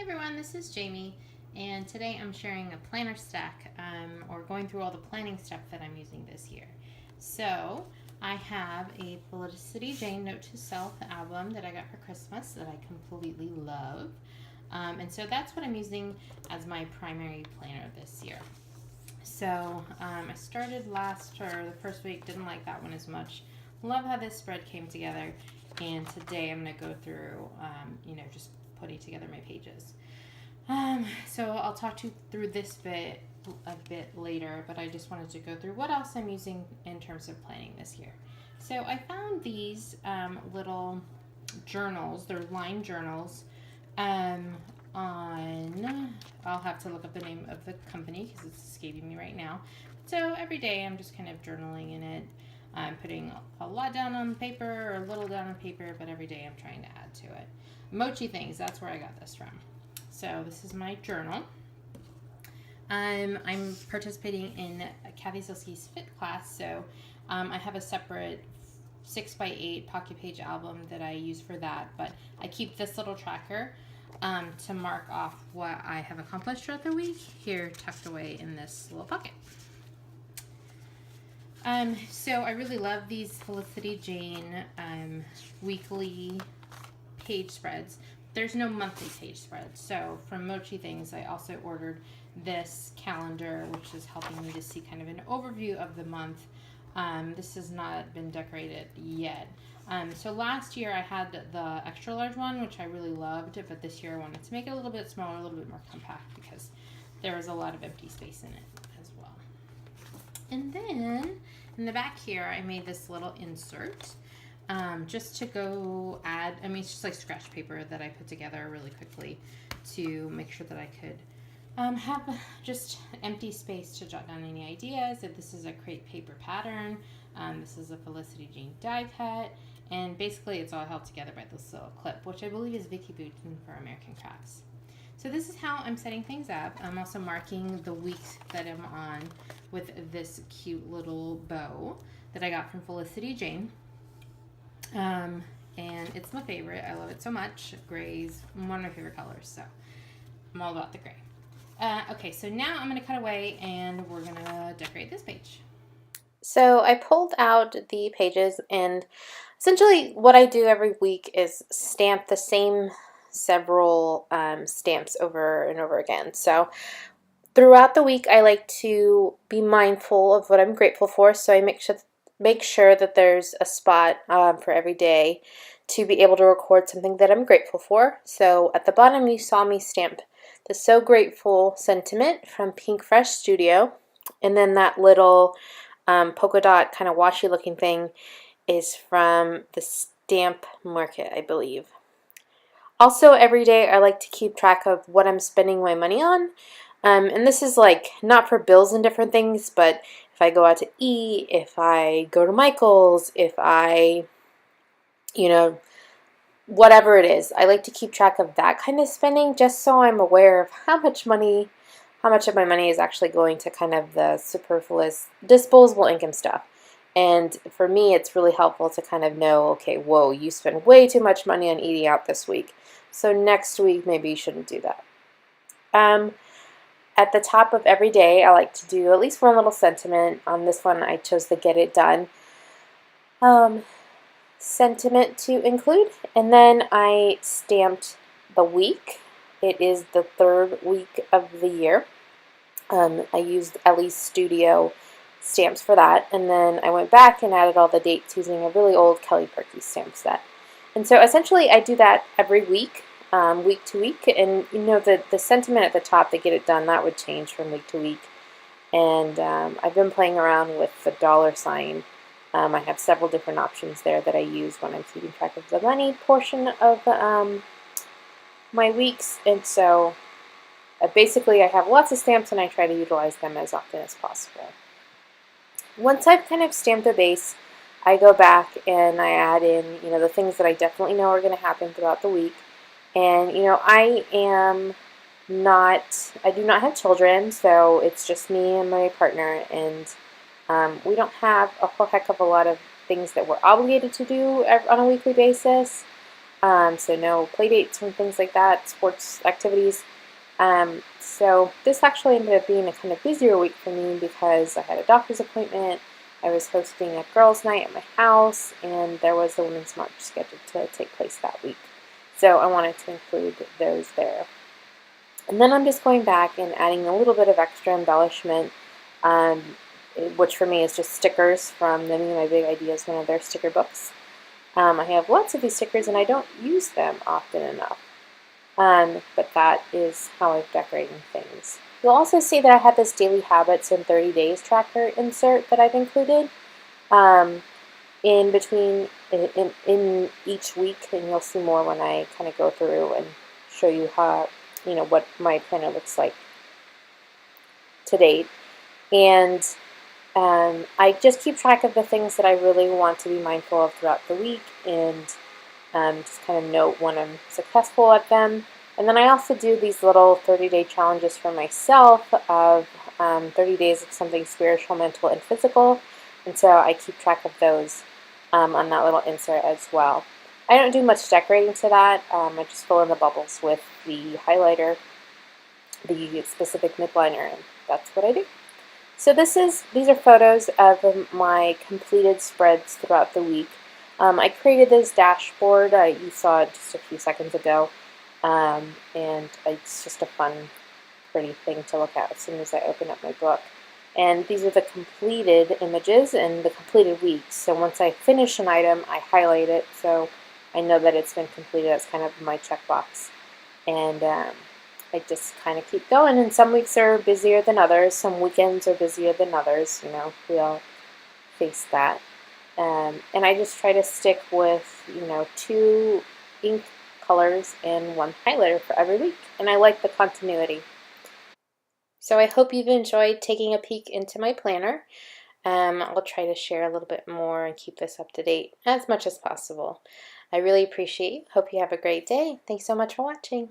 Everyone, this is Jamie, and today I'm sharing a planner stack or going through all the planning stuff that I'm using this year. So, I have a Felicity Jane Note to Self album that I got for Christmas that I completely love. And so that's what I'm using as my primary planner this year. So, I started the first week, didn't like that one as much. Love how this spread came together, and today I'm going to go through, just putting together my pages. So I'll talk to you through this bit a bit later, but I just wanted to go through what else I'm using in terms of planning this year. So I found these little journals. They're line journals. I'll have to look up the name of the company because it's escaping me right now. So every day I'm just kind of journaling in it. I'm putting a lot down on paper or a little down on paper, but every day I'm trying to add to it. Mochi Things, that's where I got this from. So this is my journal. I'm participating in Kathy Zilski's Fit class, so I have a separate 6x8 pocket page album that I use for that, but I keep this little tracker to mark off what I have accomplished throughout the week here tucked away in this little pocket. So I really love these Felicity Jane weekly page spreads. There's no monthly page spread. So from Mochi Things, I also ordered this calendar, which is helping me to see kind of an overview of the month. This has not been decorated yet. So last year I had the extra large one, which I really loved, but this year I wanted to make it a little bit smaller, a little bit more compact, because there was a lot of empty space in it as well. And then in the back here, I made this little insert. Just to go add, it's just like scratch paper that I put together really quickly to make sure that I could have just empty space to jot down any ideas. If this is a crepe paper pattern, this is a Felicity Jane die cut, and basically it's all held together by this little clip, which I believe is Vicky Boutin for American Crafts. So this is how I'm setting things up. I'm also marking the weeks that I'm on with this cute little bow that I got from Felicity Jane. And it's my favorite. I love it so much. Gray is one of my favorite colors, so I'm all about the gray. Okay, so now I'm going to cut away and we're going to decorate this page. So I pulled out the pages, and essentially what I do every week is stamp the same several stamps over and over again. So throughout the week I like to be mindful of what I'm grateful for, so I make sure that there's a spot for every day to be able to record something that I'm grateful for. So at the bottom you saw me stamp the So Grateful sentiment from Pink Fresh Studio, and then that little polka dot kind of washi looking thing is from the Stamp Market, I believe. Also every day I like to keep track of what I'm spending my money on. And this is like not for bills and different things, but if I go out to eat, if I go to Michael's, if I, whatever it is, I like to keep track of that kind of spending just so I'm aware of how much of my money is actually going to kind of the superfluous, disposable income stuff. And for me, it's really helpful to kind of know, okay, whoa, you spent way too much money on eating out this week, so next week maybe you shouldn't do that. At the top of every day, I like to do at least one little sentiment. On this one, I chose the Get It Done sentiment to include. And then I stamped the week. It is the third week of the year. I used Ellie's Studio stamps for that. And then I went back and added all the dates using a really old Kelly Perky stamp set. And so essentially I do that every week. Week to week, and the sentiment at the top, the Get It Done, that would change from week to week. And I've been playing around with the dollar sign. I have several different options there that I use when I'm keeping track of the money portion of my weeks, and so basically I have lots of stamps and I try to utilize them as often as possible. Once I've kind of stamped the base, I go back and I add in the things that I definitely know are going to happen throughout the week. And, I do not have children, so it's just me and my partner, and we don't have a whole heck of a lot of things that we're obligated to do on a weekly basis. so no play dates and things like that, sports activities. So this actually ended up being a kind of busier week for me because I had a doctor's appointment, I was hosting a girls' night at my house, and there was the Women's March scheduled to take place that week. So I wanted to include those there. And then I'm just going back and adding a little bit of extra embellishment, um, which for me is just stickers from the Me and My Big Ideas, one of their sticker books. I have lots of these stickers and I don't use them often enough. But that is how I'm decorating things. You'll also see that I have this Daily Habits in 30 Days tracker insert that I've included in between in each week, and you'll see more when I kind of go through and show you how, what my planner looks like to date. And I just keep track of the things that I really want to be mindful of throughout the week, and just kind of note when I'm successful at them. And then I also do these little 30-day challenges for myself of 30 days of something spiritual, mental, and physical. And so I keep track of those on that little insert as well. I don't do much decorating to that. I just fill in the bubbles with the highlighter, the specific nib liner, and that's what I do. So these are photos of my completed spreads throughout the week. I created this dashboard. You saw it just a few seconds ago, and it's just a fun, pretty thing to look at as soon as I open up my book. And these are the completed images and the completed weeks. So once I finish an item, I highlight it so I know that it's been completed. That's kind of my checkbox. And I just kind of keep going. And some weeks are busier than others. Some weekends are busier than others. We all face that. And I just try to stick with, 2 ink colors and 1 highlighter for every week. And I like the continuity. So I hope you've enjoyed taking a peek into my planner. I'll try to share a little bit more and keep this up to date as much as possible. I really appreciate you. Hope you have a great day. Thanks so much for watching.